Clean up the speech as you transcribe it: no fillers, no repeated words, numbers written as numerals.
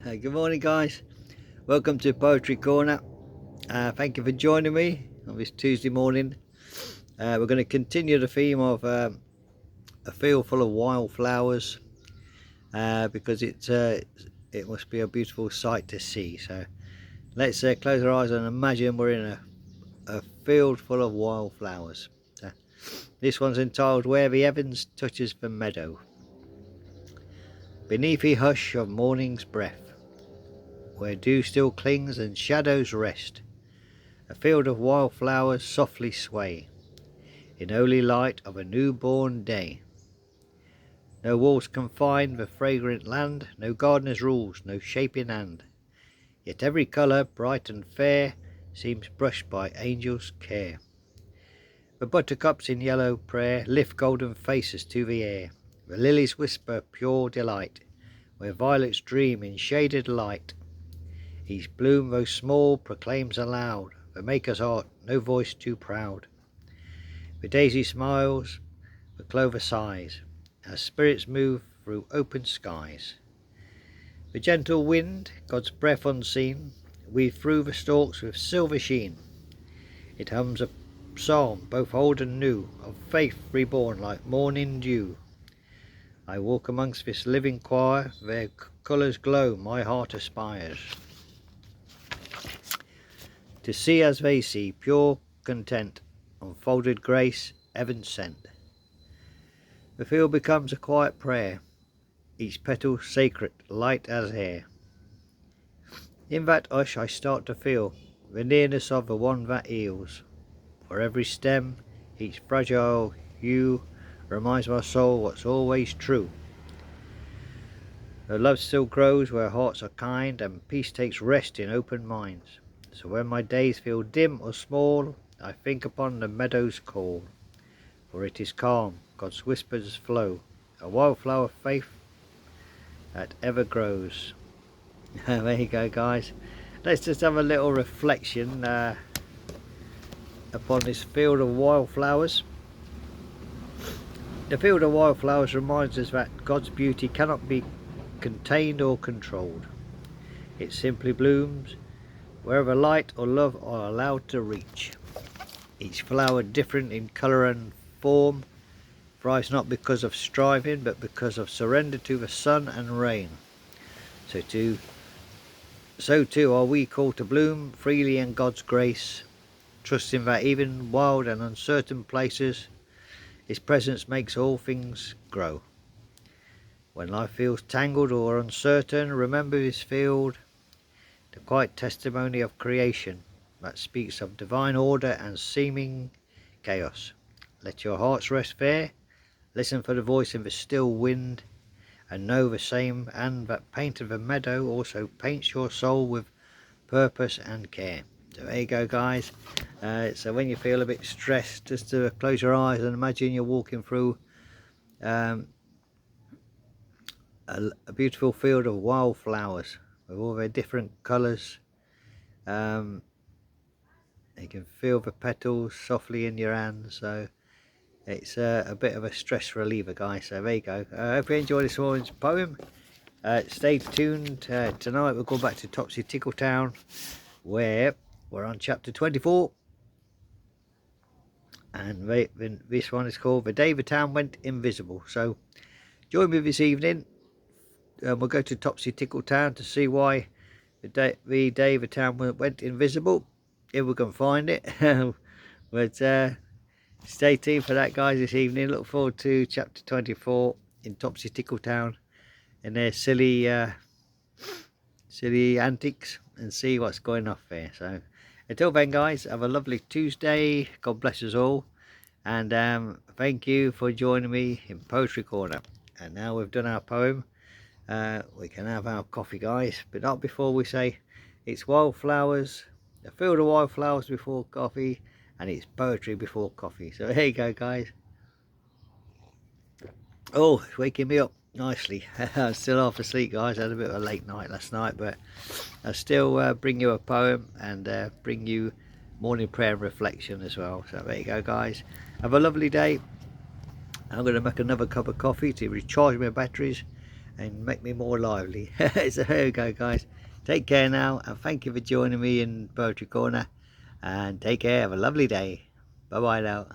Good morning, guys. Welcome to Poetry Corner. Thank you for joining me on this Tuesday morning. We're going to continue the theme of a field full of wildflowers because it must be a beautiful sight to see. So let's close our eyes and imagine we're in a field full of wildflowers. This one's entitled Where the Heavens Touches the Meadow. Beneath the hush of morning's breath, where dew still clings and shadows rest, a field of wildflowers softly sway in holy light of a newborn day. No walls confine the fragrant land, no gardener's rules, no shaping hand, yet every colour, bright and fair, seems brushed by angels' care. The buttercups in yellow prayer lift golden faces to the air, the lilies whisper pure delight, where violets dream in shaded light. Each bloom, though small, proclaims aloud the Maker's art, no voice too proud. The daisy smiles, the clover sighs, as spirits move through open skies. The gentle wind, God's breath unseen, weaves through the stalks with silver sheen. It hums a psalm, both old and new, of faith reborn like morning dew. I walk amongst this living choir, their colours glow, my heart aspires to see as they see, pure content, unfolded grace, heaven sent. The field becomes a quiet prayer, each petal sacred, light as air. In that hush I start to feel the nearness of the one that heals. For every stem, each fragile hue reminds my soul what's always true. The love still grows where hearts are kind, and peace takes rest in open minds. So when my days feel dim or small, I think upon the meadow's call. For it is calm, God's whispers flow, a wildflower faith that ever grows. There you go, guys. Let's just have a little reflection upon this field of wildflowers. The field of wildflowers reminds us that God's beauty cannot be contained or controlled. It simply blooms wherever light or love are allowed to reach. Each flower different in colour and form, thrives not because of striving, but because of surrender to the sun and rain. So too are we called to bloom freely in God's grace, trusting that even wild and uncertain places, His presence makes all things grow. When life feels tangled or uncertain, remember this field, the quiet testimony of creation that speaks of divine order and seeming chaos. Let your hearts rest there, listen for the voice in the still wind, and know the same hand that painted the meadow also paints your soul with purpose and care. So there you go, guys. So when you feel a bit stressed, just to close your eyes and imagine you're walking through a beautiful field of wildflowers with all their different colours. You can feel the petals softly in your hands, so it's a bit of a stress reliever, guys. So there you go. I hope you enjoyed this morning's poem. Stay tuned. Tonight we'll go back to Topsy Tickletown, where we're on chapter 24, and this one is called The Day the Town Went Invisible. So join me this evening. We'll go to Topsy Tickletown to see why the day the town went invisible, if we can find it. But stay tuned for that, guys, this evening. Look forward to chapter 24 in Topsy Tickletown and their silly antics, and see what's going off there. So until then, guys, have a lovely Tuesday. God bless us all, and thank you for joining me in Poetry Corner. And now we've done our poem, we can have our coffee, guys, but not before we say it's wildflowers, a field of wildflowers before coffee, and it's poetry before coffee. So there you go, guys. Oh, it's waking me up nicely. I'm still half asleep, guys. I had a bit of a late night last night, but I still bring you a poem and bring you morning prayer and reflection as well. So there you go, guys. Have a lovely day. I'm going to make another cup of coffee to recharge my batteries and make me more lively. So there we go, guys. Take care now, and thank you for joining me in Poetry Corner, and take care. Have a lovely day. Bye bye now.